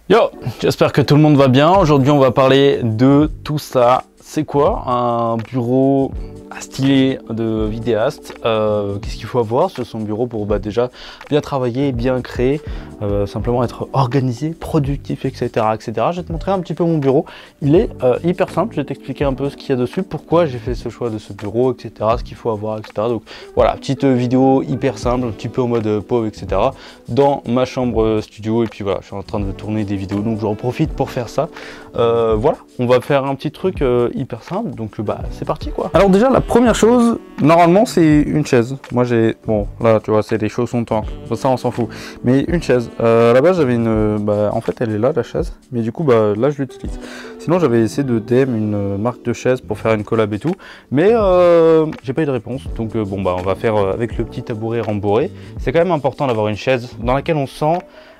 Yo, j'espère que tout le monde va bien. Aujourd'hui, on va parler de tout ça. C'est quoi un bureau stylé de vidéaste? Qu'est-ce qu'il faut avoir sur son bureau pour déjà bien travailler, bien créer, simplement être organisé, productif, etc., etc. Je vais te montrer un petit peu mon bureau. Il est hyper simple. Je vais t'expliquer un peu ce qu'il y a dessus, pourquoi j'ai fait ce choix de ce bureau, etc., ce qu'il faut avoir, etc. Donc voilà, petite vidéo hyper simple, un petit peu en mode pauvre, etc. dans ma chambre studio. Et puis voilà, je suis en train de tourner des vidéos, donc j'en profite pour faire ça. Voilà, on va faire un petit truc hyper simple, donc c'est parti quoi. Alors déjà la première chose, normalement c'est une chaise. Moi j'ai, bon là tu vois c'est les choses sont temps, ça on s'en fout, mais une chaise. À la base j'avais une, en fait elle est là la chaise, mais du coup là je l'utilise. Sinon j'avais essayé de DM une marque de chaise pour faire une collab et tout, mais j'ai pas eu de réponse, donc on va faire avec le petit tabouret rembourré. C'est quand même important d'avoir une chaise dans laquelle on se sent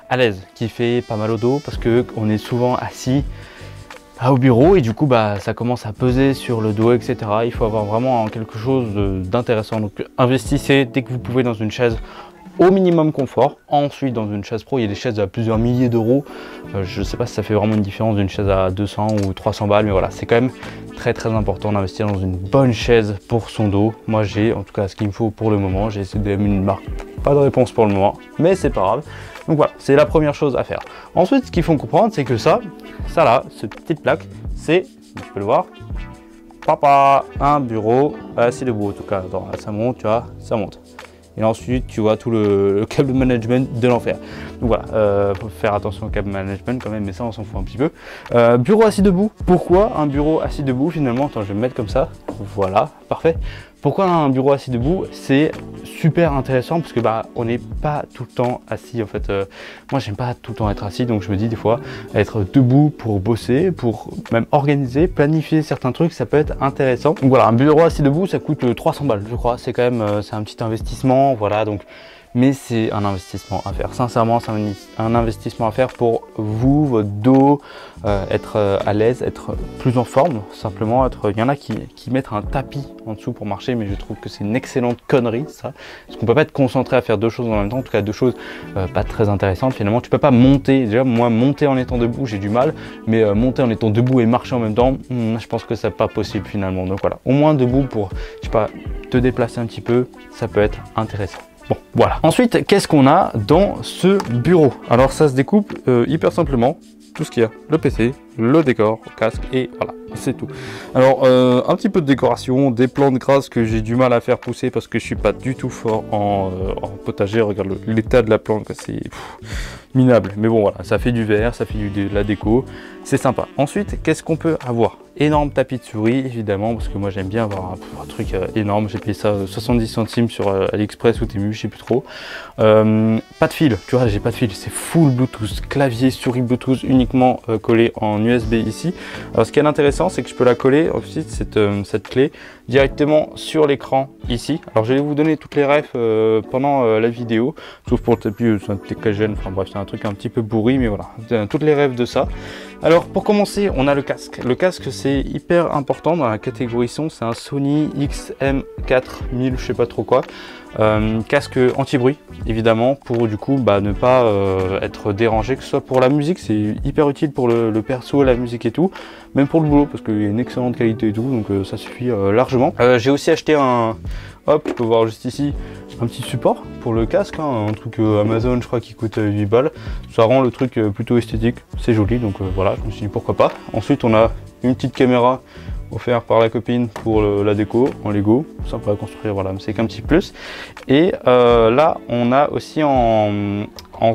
à l'aise, qui fait pas mal au dos, parce que on est souvent assis au bureau et du coup ça commence à peser sur le dos, etc. Il faut avoir vraiment quelque chose d'intéressant, donc investissez dès que vous pouvez dans une chaise au minimum confort. Ensuite dans une chaise pro, il y a des chaises à plusieurs milliers d'euros, je sais pas si ça fait vraiment une différence d'une chaise à 200 ou 300 balles, mais voilà, c'est quand même très important d'investir dans une bonne chaise pour son dos. Moi j'ai en tout cas ce qu'il me faut pour le moment. J'ai essayé de une marque, pas de réponse pour le moment, mais c'est pas grave. Donc voilà, c'est la première chose à faire. Ensuite, ce qu'il faut comprendre, c'est que ça là, cette petite plaque, c'est, tu peux le voir, un bureau assis debout. En tout cas, attends, ça monte, tu vois, ça monte. Et ensuite, tu vois tout le câble management de l'enfer. Donc voilà, faut faire attention au câble management quand même, mais ça on s'en fout un petit peu. Bureau assis debout. Pourquoi un bureau assis debout finalement? Attends, je vais me mettre comme ça. Voilà, parfait. Pourquoi un bureau assis debout? C'est super intéressant parce que on n'est pas tout le temps assis en fait. Moi j'aime pas tout le temps être assis, donc je me dis des fois être debout pour bosser, pour même organiser, planifier certains trucs, ça peut être intéressant. Donc voilà, un bureau assis debout ça coûte 300 balles je crois. C'est quand même c'est un petit investissement, voilà, donc mais c'est un investissement à faire. Sincèrement, c'est un investissement à faire pour vous, votre dos, être à l'aise, être plus en forme, simplement être. Il y en a qui mettent un tapis en dessous pour marcher, mais je trouve que c'est une excellente connerie ça, parce qu'on peut pas être concentré à faire deux choses en même temps, en tout cas deux choses pas très intéressantes. Finalement, tu peux pas monter. Déjà, moi, monter en étant debout, j'ai du mal, mais monter en étant debout et marcher en même temps, je pense que c'est pas possible finalement. Donc voilà, au moins debout pour, je sais pas, te déplacer un petit peu, ça peut être intéressant. Bon, voilà. Ensuite, qu'est-ce qu'on a dans ce bureau? Alors, ça se découpe hyper simplement. Tout ce qu'il y a, le PC, le décor, le casque, et voilà, c'est tout. Alors, un petit peu de décoration, des plantes grasses que j'ai du mal à faire pousser parce que je suis pas du tout fort en potager. Regarde l'état de la plante, c'est minable. Mais bon, voilà, ça fait du vert, ça fait de la déco, c'est sympa. Ensuite, qu'est-ce qu'on peut avoir? Énorme tapis de souris, évidemment, parce que moi j'aime bien avoir un truc énorme. J'ai payé ça 70 centimes sur AliExpress ou Temu, je sais plus trop. Pas de fil, tu vois, j'ai pas de fil, c'est full Bluetooth, clavier, souris Bluetooth uniquement collé en USB ici. Alors ce qui est intéressant, c'est que je peux la coller ensuite cette clé directement sur l'écran ici. Alors je vais vous donner toutes les refs pendant la vidéo, sauf pour le tapis, c'est un TKGN, enfin bref, c'est un truc un petit peu pourri, mais voilà, toutes les refs de ça. Alors pour commencer, on a le casque. Le casque c'est hyper important dans la catégorie son, c'est un Sony XM4000, je sais pas trop quoi. Casque anti-bruit évidemment pour du coup ne pas être dérangé, que ce soit pour la musique, c'est hyper utile pour le perso, la musique et tout, même pour le boulot parce qu'il y a une excellente qualité et tout, donc ça suffit largement. J'ai aussi acheté hop, tu peux voir juste ici, un petit support pour le casque, hein, un truc Amazon je crois qui coûte 8 balles. Ça rend le truc plutôt esthétique, c'est joli, donc voilà, je me suis dit pourquoi pas. Ensuite on a une petite caméra offerte par la copine pour la déco en Lego, sympa à construire, voilà, mais c'est qu'un petit plus. Et là on a aussi en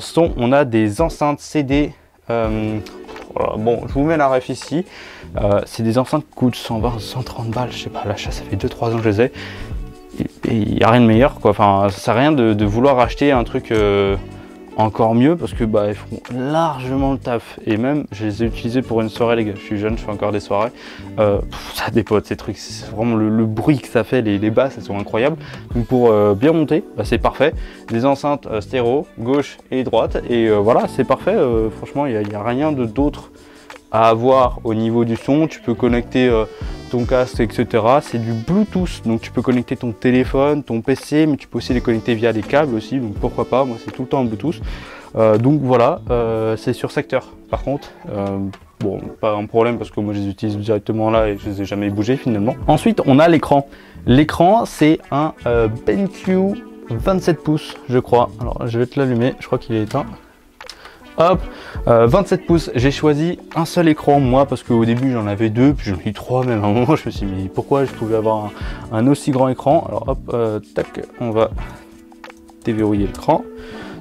son, on a des enceintes CD. Voilà, bon, je vous mets la ref ici. C'est des enceintes qui coûtent 120, 130 balles, je sais pas, l'achat ça fait 2-3 ans que je les ai. Et il n'y a rien de meilleur quoi, enfin ça sert à rien de vouloir acheter un truc encore mieux parce que ils font largement le taf. Et même je les ai utilisés pour une soirée les gars, je suis jeune, je fais encore des soirées, ça dépote ces trucs, c'est vraiment le bruit que ça fait, les basses elles sont incroyables. Donc pour bien monter, c'est parfait, des enceintes stéréo, gauche et droite, et voilà c'est parfait, franchement il n'y a rien d'autre à avoir au niveau du son. Tu peux connecter ton casque, etc. C'est du Bluetooth, donc tu peux connecter ton téléphone, ton PC, mais tu peux aussi les connecter via des câbles aussi, donc pourquoi pas, moi c'est tout le temps en Bluetooth. Donc voilà, c'est sur secteur. Par contre, bon, pas un problème parce que moi je les utilise directement là et je les ai jamais bougés finalement. Ensuite, on a l'écran. L'écran, c'est un BenQ 27 pouces, je crois. Alors, je vais te l'allumer, je crois qu'il est éteint. Hop, 27 pouces, j'ai choisi un seul écran moi parce qu'au début j'en avais deux, puis j'en ai eu trois, même à un moment je me suis dit mais pourquoi je pouvais avoir un aussi grand écran. Alors hop, tac, on va déverrouiller l'écran.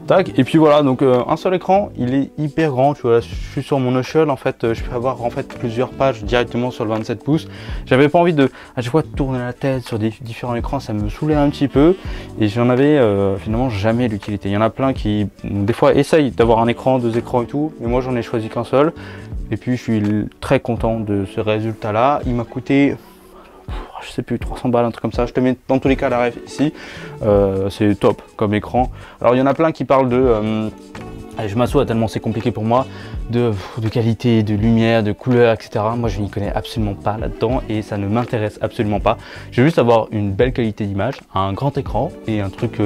Tac, et puis voilà, donc un seul écran, il est hyper grand, tu vois, là, je suis sur mon Notion, en fait, je peux avoir en fait plusieurs pages directement sur le 27 pouces. J'avais pas envie de, à chaque fois, de tourner la tête sur des différents écrans, ça me saoulait un petit peu, et j'en avais finalement jamais l'utilité. Il y en a plein qui, des fois, essayent d'avoir un écran, deux écrans et tout, mais moi j'en ai choisi qu'un seul, et puis je suis très content de ce résultat-là. Il m'a coûté, je sais plus, 300 balles, un truc comme ça. Je te mets dans tous les cas la ref ici. C'est top comme écran. Alors il y en a plein qui parlent de je m'assois tellement c'est compliqué pour moi, de qualité, de lumière, de couleur, etc. Moi je n'y connais absolument pas là-dedans et ça ne m'intéresse absolument pas. Je veux juste avoir une belle qualité d'image, un grand écran et un truc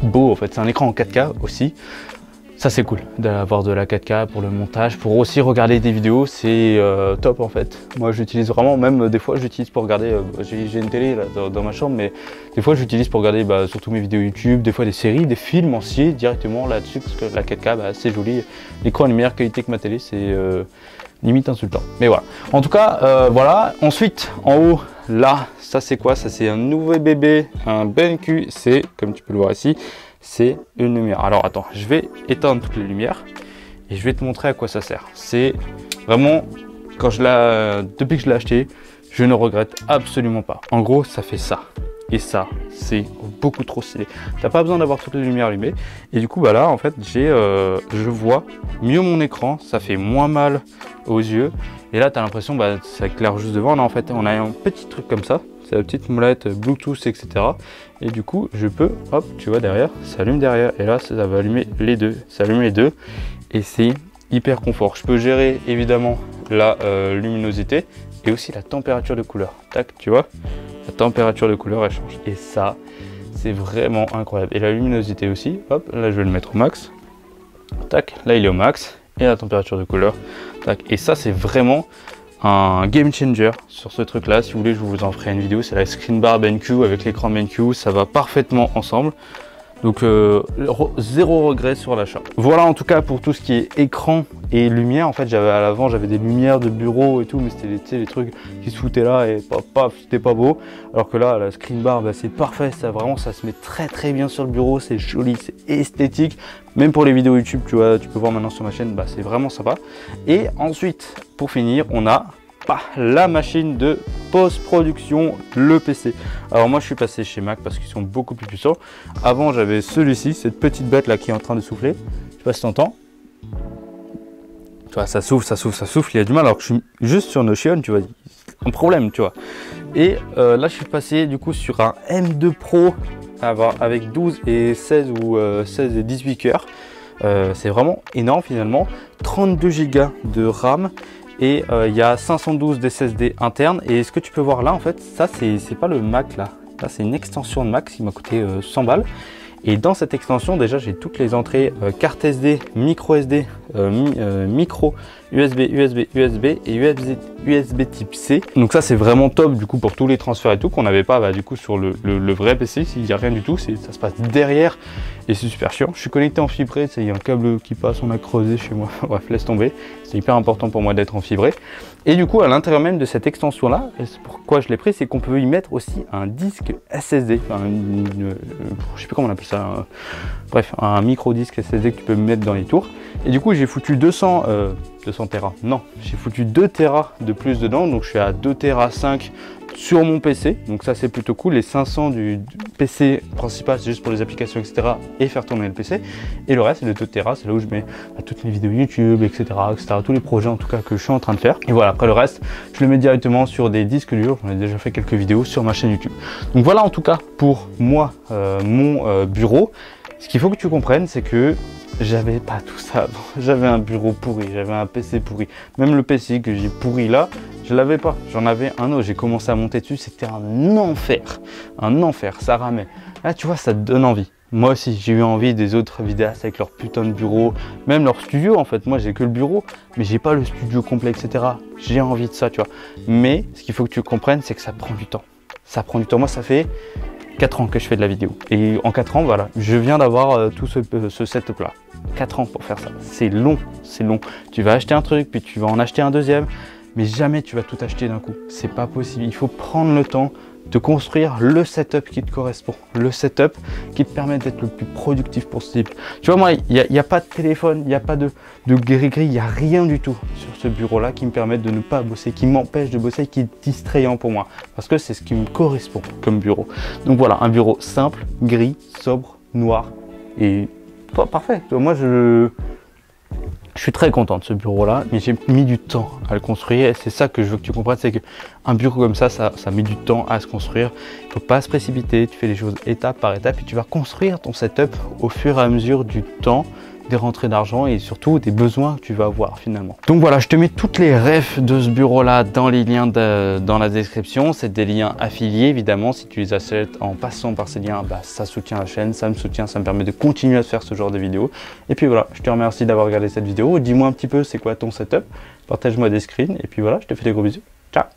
beau en fait. C'est un écran en 4K aussi. Ça c'est cool d'avoir de la 4K pour le montage, pour aussi regarder des vidéos, c'est top en fait. Moi j'utilise vraiment, même des fois j'utilise pour regarder, j'ai une télé là, dans ma chambre, mais des fois j'utilise pour regarder surtout mes vidéos YouTube, des fois des séries, des films entiers directement là-dessus, parce que la 4K c'est joli. L'écran a une meilleure qualité que ma télé, c'est limite insultant. Mais voilà, en tout cas voilà. Ensuite en haut là, ça c'est quoi? Ça c'est un nouveau bébé, un BenQ, c'est comme tu peux le voir ici. C'est une lumière. Alors attends, je vais éteindre toutes les lumières et je vais te montrer à quoi ça sert. C'est vraiment, depuis que je l'ai acheté, je ne regrette absolument pas. En gros, ça fait ça. Et ça, c'est beaucoup trop stylé. T'as pas besoin d'avoir toutes les lumières allumées. Et du coup, bah là, en fait, je vois mieux mon écran. Ça fait moins mal aux yeux. Et là, tu as l'impression, ça éclaire juste devant. Là, en fait, on a un petit truc comme ça. C'est la petite molette Bluetooth, etc. Et du coup, je peux, hop, tu vois derrière, ça allume derrière. Et là, ça va allumer les deux. Ça allume les deux. Et c'est hyper confort. Je peux gérer évidemment la luminosité et aussi la température de couleur. Tac, tu vois, la température de couleur, elle change. Et ça, c'est vraiment incroyable. Et la luminosité aussi, hop, là, je vais le mettre au max. Tac, là, il est au max. Et la température de couleur, tac. Et ça, c'est vraiment un game changer sur ce truc là. Si vous voulez, je vous en ferai une vidéo. C'est la screen bar BenQ avec l'écran BenQ, ça va parfaitement ensemble. Donc zéro regret sur l'achat. Voilà en tout cas pour tout ce qui est écran et lumière. En fait, à l'avant j'avais des lumières de bureau et tout, mais c'était les trucs qui se foutaient là et c'était pas beau. Alors que là, la screen bar, c'est parfait. Ça vraiment, ça se met très bien sur le bureau. C'est joli, c'est esthétique. Même pour les vidéos YouTube, tu vois, tu peux voir maintenant sur ma chaîne, c'est vraiment sympa. Et ensuite, pour finir, on a la machine de post-production, le PC. Alors moi je suis passé chez Mac parce qu'ils sont beaucoup plus puissants. Avant j'avais celui-ci, cette petite bête là qui est en train de souffler. Je sais pas si tu entends. Tu vois, ça souffle, il y a du mal alors que je suis juste sur Notion, tu vois, un problème, tu vois. Et là je suis passé du coup sur un M2 Pro avec 12 et 16 ou 16 et 18 cœurs. C'est vraiment énorme finalement. 32 Go de RAM. Et il y a 512 d'SSD interne. Et ce que tu peux voir là, en fait, ça c'est pas le Mac là. Là c'est une extension de Mac qui m'a coûté 100 balles. Et dans cette extension, déjà j'ai toutes les entrées carte SD, micro SD, micro USB et USB type C. Donc ça c'est vraiment top du coup pour tous les transferts et tout qu'on n'avait pas du coup sur le vrai PC. S'il n'y a rien du tout, ça se passe derrière et c'est super chiant. Je suis connecté en fibré, il y a un câble qui passe, on a creusé chez moi. Bref, laisse tomber. C'est hyper important pour moi d'être en fibré. Et du coup à l'intérieur même de cette extension là, et c'est pourquoi je l'ai pris, c'est qu'on peut y mettre aussi un disque SSD, enfin, je sais plus comment on appelle ça, bref, un micro disque SSD que tu peux mettre dans les tours. Et du coup j'ai foutu 200 Tera, non, j'ai foutu 2 Tera de plus dedans, donc je suis à 2 Tera 5 sur mon PC, donc ça c'est plutôt cool. Les 500 du PC principal c'est juste pour les applications etc et faire tourner le PC, et le reste c'est les 2 Tera, c'est là où je mets toutes mes vidéos YouTube etc, tous les projets en tout cas que je suis en train de faire. Et voilà, après le reste je le mets directement sur des disques durs. J'en ai déjà fait quelques vidéos sur ma chaîne YouTube. Donc voilà en tout cas pour moi mon bureau. Ce qu'il faut que tu comprennes, c'est que j'avais pas tout ça avant. J'avais un bureau pourri, j'avais un PC pourri. Même le PC que j'ai pourri là, je l'avais pas. J'en avais un autre. J'ai commencé à monter dessus, c'était un enfer, ça ramait. Là, tu vois, ça te donne envie. Moi aussi, j'ai eu envie des autres vidéastes avec leur putain de bureau, même leur studio en fait. Moi, j'ai que le bureau, mais j'ai pas le studio complet, etc. J'ai envie de ça, tu vois. Mais ce qu'il faut que tu comprennes, c'est que ça prend du temps. Ça prend du temps. Moi, ça fait 4 ans que je fais de la vidéo. Et en 4 ans, voilà, je viens d'avoir tout ce setup là. 4 ans pour faire ça. C'est long, c'est long. Tu vas acheter un truc, puis tu vas en acheter un deuxième, mais jamais tu vas tout acheter d'un coup. C'est pas possible. Il faut prendre le temps de construire le setup qui te correspond, le setup qui te permet d'être le plus productif possible. Tu vois, moi, il n'y a pas de téléphone, il n'y a pas de gris-gris, il n'y a rien du tout sur ce bureau-là qui me permet de ne pas bosser, qui m'empêche de bosser, qui est distrayant pour moi, parce que c'est ce qui me correspond comme bureau. Donc voilà, un bureau simple, gris, sobre, noir, et parfait. Moi, je suis très content de ce bureau-là, mais j'ai mis du temps à le construire et c'est ça que je veux que tu comprennes, c'est qu'un bureau comme ça met du temps à se construire. Il ne faut pas se précipiter, tu fais les choses étape par étape et tu vas construire ton setup au fur et à mesure du temps, des rentrées d'argent et surtout des besoins que tu vas avoir finalement. Donc voilà, je te mets toutes les refs de ce bureau-là dans les liens dans la description. C'est des liens affiliés évidemment. Si tu les achètes en passant par ces liens, bah, ça soutient la chaîne, ça me soutient, ça me permet de continuer à faire ce genre de vidéos. Et puis voilà, je te remercie d'avoir regardé cette vidéo. Dis-moi un petit peu c'est quoi ton setup, partage-moi des screens et puis voilà, je te fais des gros bisous. Ciao!